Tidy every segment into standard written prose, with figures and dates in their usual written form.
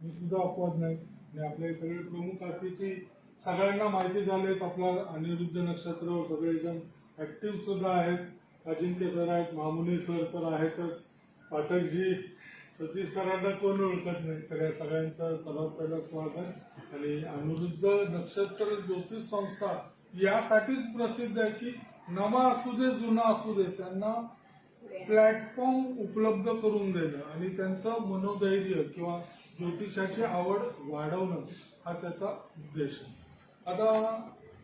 मी सुद्धा अपवाद नाही. आणि आपले सगळे प्रमुख अतिथी सगळ्यांना माहिती झालेत. आपला अनिरुद्ध नक्षत्र सगळेजण ऍक्टिव्ह सुद्धा आहेत. अजिंक्य सर आहेत, मामुनी सर तर आहेतच, पाठकजी, सतीश सरांना कोण ओळखत नाही. तर या सगळ्यांचं सर्वात पहिलं स्वागत. आणि अनिरुद्ध नक्षत्र ज्योतिष संस्था यासाठीच प्रसिद्ध आहे की नवा असू दे जुना असू दे त्यांना प्लॅटफॉर्म उपलब्ध करून देणं आणि त्यांचं मनोधैर्य किंवा ज्योतिषाची आवड वाढवणं हा त्याचा उद्देश आहे. आता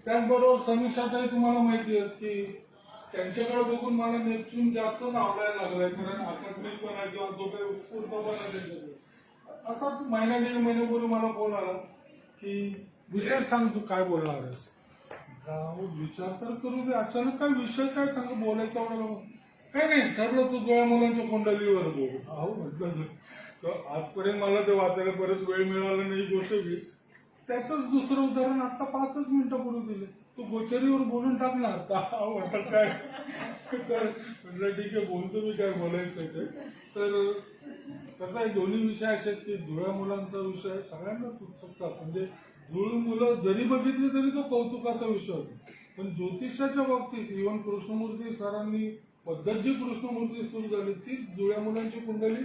त्याचबरोबर समीक्षाताई तुम्हाला माहिती आहे की त्यांच्याकडे बघून मला नेपच्यून जास्तच आवडायला लागलाय. कारण आकस्मिकपणा किंवा जो काही उत्स्फूर्तपणा त्यांच्याकडे असाच महिना दीड महिन्यापूर्वी मला फोन आला की विषय सांग तू काय बोलणार आहेस. विचार तर करू दे. अचानक काय विषय काय सांग बोलायचा एवढा काय नाही ठरलं तू जुळ्या मुलांच्या कुंडलीवर बोलू. अहो म्हटलं तर आजपर्यंत मला ते वाचायला परत वेळ मिळाला नाही गोष्ट घे. त्याच दुसरं उदाहरण आता 5 मिनिटापूर्वी दिले. तो गोचरीवर बोलून टाकणार का वाटत काय. तर म्हटलं ठीक आहे बोलतो मी काय बोलायचं ते. तर कसं आहे दोन्ही विषय असे आहेत की जुळ्या मुलांचा विषय सगळ्यांनाच उत्सुकता असते. म्हणजे जुळी मुलं जरी बघितली तरी तो कौतुकाचा विषय होता. पण ज्योतिषाच्या बाबतीत इव्हन कृष्णमूर्ती सरांनी पद्धत जी कृष्णमूर्ती सुरू झाली तीच जुळ्या मुलांची कुंडली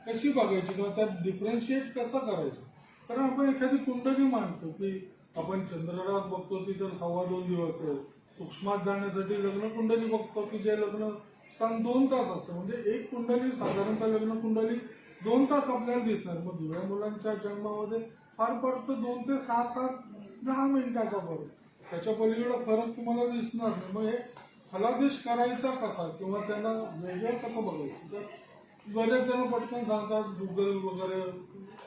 कशी बघायची किंवा त्यात डिफरन्शिएट कसं करायचं. कारण आपण एखादी कुंडली मांडतो की आपण चंद्ररास बघतो ती तर 2.25 दिवस आहे. सूक्ष्मात जाण्यासाठी लग्न कुंडली बघतो की जे लग्न स्थान 2 तास असतं. म्हणजे एक कुंडली साधारणतः लग्न कुंडली 2 तास आपल्याला दिसणार. मग जुळ्या मुलांच्या जन्मामध्ये फार फरक 2 ते 6-10 मिनिटाचा फरक. त्याच्या पलीकडे फरक तुम्हाला दिसणार नाही. मग हे फलादेश करायचा कसा किंवा त्यांना वेगळं कसं बघायचं. तर बरेच जण पटकन सांगतात गुगल वगैरे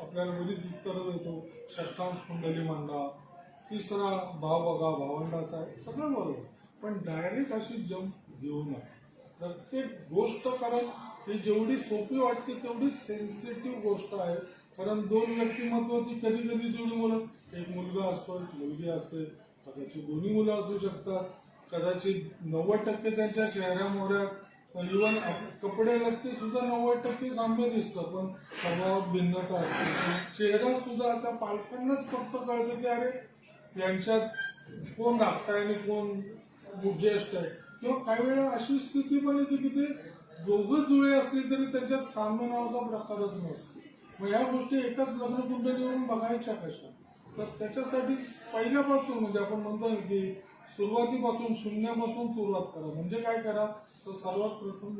आपल्याला बरीच उत्तरं देतो. षष्ठांश कुंडली मांडा, तिसरा भाव बघा भावंडाचा आहे सगळं बरोबर. पण डायरेक्ट अशी जंप घेऊ नका. प्रत्येक गोष्ट कारण ही जेवढी सोपी वाटते तेवढी सेन्सिटिव्ह गोष्ट आहे. कारण 2 व्यक्तिमत्व ती कधी कधी जुळी मुलं एक मुलगा असतो एक मुलगी असते. कदाचित दोन्ही मुलं असू शकतात. कदाचित 90% त्यांच्या चेहऱ्या मोहऱ्यात इव्हन कपडे लागते सुद्धा 90% साम्य दिसतं. पण स्वभावात भिन्नता असते. चेहरा सुद्धा आता पालकांनाच फक्त कळतं की अरे यांच्यात कोण धाकटा आणि कोण ज्येष्ठ आहे. किंवा काही वेळा अशी स्थिती पण येते की ते दोघं जुळे असले तरी त्यांच्यात साम्य नावाचा प्रकारच नसतो. मग या गोष्टी एकाच लग्न कुंडलीवरून बघायच्या कशा. तर त्याच्यासाठी पहिल्यापासून म्हणजे आपण म्हणतो की सुरुवातीपासून शून्यापासून सुरुवात करा. म्हणजे काय करा तर सर्वात प्रथम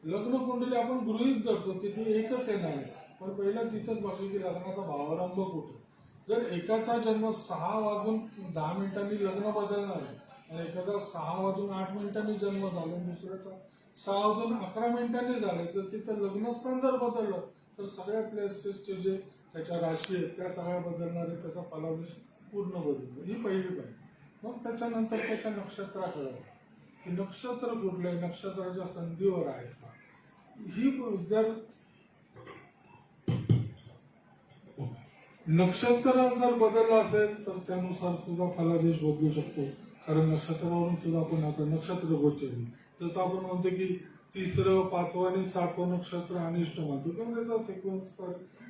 लग्न कुंडली आपण गृहीत धरतो की ती एकच येणार आहे. पण पहिला तिथंच बघू की लग्नाचा भावारंभ कुठे. जर एकाचा जन्म 6:10 लग्न बदलणार आहे आणि एकाचा 6:08 जन्म झाला आणि दुसऱ्याचा 6:11 झालाय तर तिथं लग्नस्थान जर बदललं तर सगळ्या प्लेसेसचे जे त्याच्या राशी आहेत त्या सगळ्या बदलणार आहे. त्याचा फलादेश पूर्ण बदलतो. ही पहिली पाहिजे. मग त्याच्यानंतर त्याच्या नक्षत्राकडे की नक्षत्र कुठले नक्षत्राच्या संधीवर आहेत का. ही जर नक्षत्र जर बदललं असेल तर त्यानुसार सुद्धा फलादेश बदलू शकतो. कारण नक्षत्रावरून सुद्धा आपण आता नक्षत्र गोचरली जसं आपण म्हणतो की 3रं 5वं आणि 7वं नक्षत्र अनिष्ट मानतो किंवा त्याचा सिक्वेन्स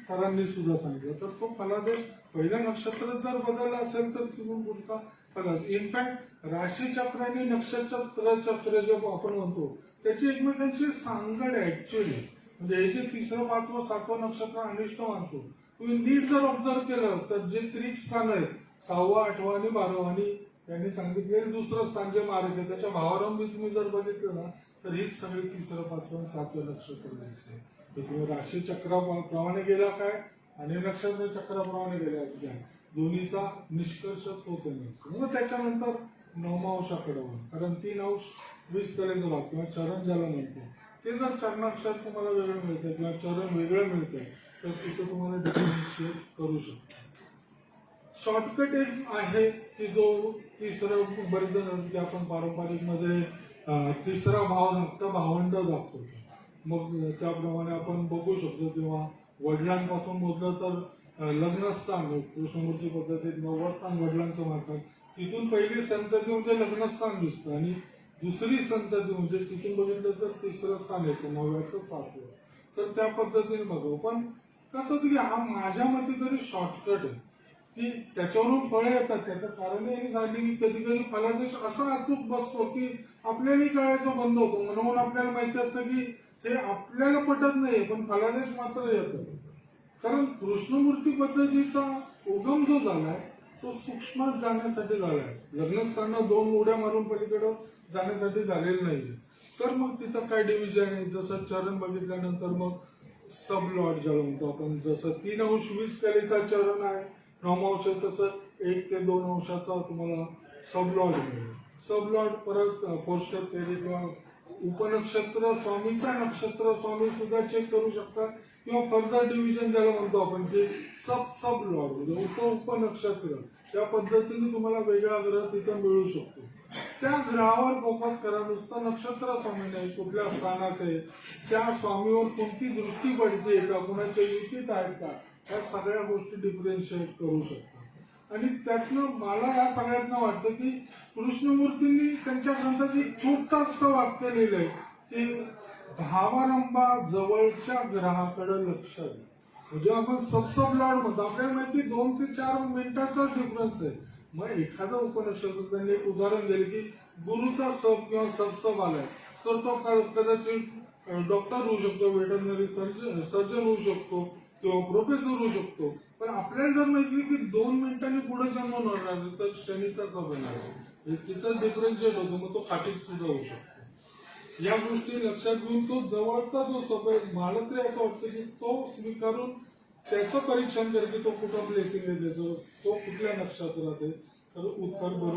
सरांनी सुद्धा सांगितलं. तर तो फलादेश पहिल्या नक्षत्र जर बदलला असेल तर तिथून पुढचा फलादेश. इनफॅक्ट राशीचक्र आणि नक्षत्र चक्र जे आपण म्हणतो त्याची एकमेकांची सांगड आहे ऍक्च्युअली. म्हणजे हे जे 3रं 5वं 7वं नक्षत्र अनिष्ट मानतो तुम्ही नीट जर ऑब्झर्व केलं तर जे त्रिक स्थान आहेत 6वं 8वं आणि 12वं आणि यांनी सांगितले दुसरं स्थान जे मार्ग आहे त्याच्या भावारंभी तुम्ही जर बघितलं ना तर हीच सगळी 3रं 5वं आणि 7वं नक्षत्र दिसते. तुम्ही राशी चक्राप्रमाणे गेला काय आणि नक्षत्र चक्राप्रमाणे गेल्या दोन्हीचा निष्कर्ष तोच आहे. मग त्याच्यानंतर नवमांशाकडे कारण 3 अंश 20 कलेचा भाग किंवा चरण ज्याला म्हणतो ते जर चरणाक्षर तुम्हाला वेगळं मिळतं किंवा चरण वेगळं मिळतंय तर तिथं तुम्हाला डिफरन्शिएट करू शकतो. शॉर्टकट एक आहे की जो 3रं बरेच जण की आपण पारंपरिक मध्ये 3रा भाव धाकटा भावंड दाखवतो. मग त्याप्रमाणे आपण बघू शकतो किंवा वडिलांपासून मोजलं तर लग्नस्थान कृष्णमूर्ती पद्धतीत 9वं स्थान वडिलांचं मानतात. तिथून पहिली संतती म्हणजे लग्नस्थान दिसतं आणि दुसरी संतती म्हणजे तिथून बघितलं तर 3रं स्थान येतं 9व्याचं 7वं. तर त्या पद्धतीने बघावं. पण कसं होतं की हा माझ्या मते तरी शॉर्टकट आहे की त्याच्यावरून फळं येतात. त्याचं कारण हे झाली की कधी कधी फलादेश असा अचूक बसतो की आपल्यालाही कळायचं बंद होतो. म्हणून आपल्याला माहिती असतं की हे आपल्याला पटत नाही, पण फलादेश मात्र येतं. कारण कृष्णमूर्ती पद्धतीचा उगम जो झालाय तो सूक्ष्मात जाण्यासाठी झालाय. लग्नस्थानं 2 उड्या मारून पलीकडे जाण्यासाठी झालेलं नाहीये. तर मग तिथं काय डिव्हिजन आहे, जसं चरण बघितल्यानंतर मग सब लॉर्ड ज्याला म्हणतो आपण, जसं 3 अंश 20 कलेचा चरण आहे नवमांश, तसं 1 ते 2 अंशाचा तुम्हाला सब लॉर्ड मिळेल. सब लॉर्ड परत पोस्टर फेरी किंवा उपनक्षत्र स्वामीचा नक्षत्र स्वामी सुद्धा चेक करू शकता, किंवा फर्दर डिव्हिजन ज्याला म्हणतो आपण की सब लॉर्ड म्हणजे उपनक्षत्र, त्या पद्धतीने तुम्हाला वेगळा ग्रह तिथे मिळू शकतो. त्या ग्रहावर फोकस करा. नुसतं नक्षत्र स्वामी नाही, कुठल्या स्थानात आहे, त्या स्वामीवर कोणती दृष्टी पडते का, कुणाच्या युतीत आहेत का, या सगळ्या गोष्टी डिफरन्शिएट करू शकतात. आणि त्यातनं मला या सगळ्यातनं वाटतं की कृष्णमूर्तींनी त्यांच्या ग्रंथात एक छोटंसं वाक्य लिहिलंय की भावारंभा जवळच्या ग्रहाकडे लक्ष द्या. म्हणजे आपण सब लॉर्ड म्हणतो, आपल्याला माहिती 2 ते 4 मिनिटाचा डिफरन्स आहे. मग एखादा उपनक्षत्र त्यांनी एक उदाहरण दिलं की गुरुचा सब किंवा सब आलाय तर तो कदाचित डॉक्टर होऊ शकतो, वेटरनरी सर्जन होऊ शकतो किंवा प्रोफेसर होऊ शकतो. पण आपल्याला जर माहिती की 2 मिनिटांनी पुढे जन्म होणार तर शनीचा सब येणार, तिथं डिफरन्शिएट होतो, मग तो खाटीक सुद्धा होऊ शकतो. या गोष्टी लक्षात घेऊन तो जवळचा जो सब आहे, मला तरी असं वाटतं की तो स्वीकारून त्याचं परीक्षण कर की तो कुठं प्लेसिंग आहे त्याचं, तो कुठल्या नक्षत्रात आहे, तर उत्तर बरोबर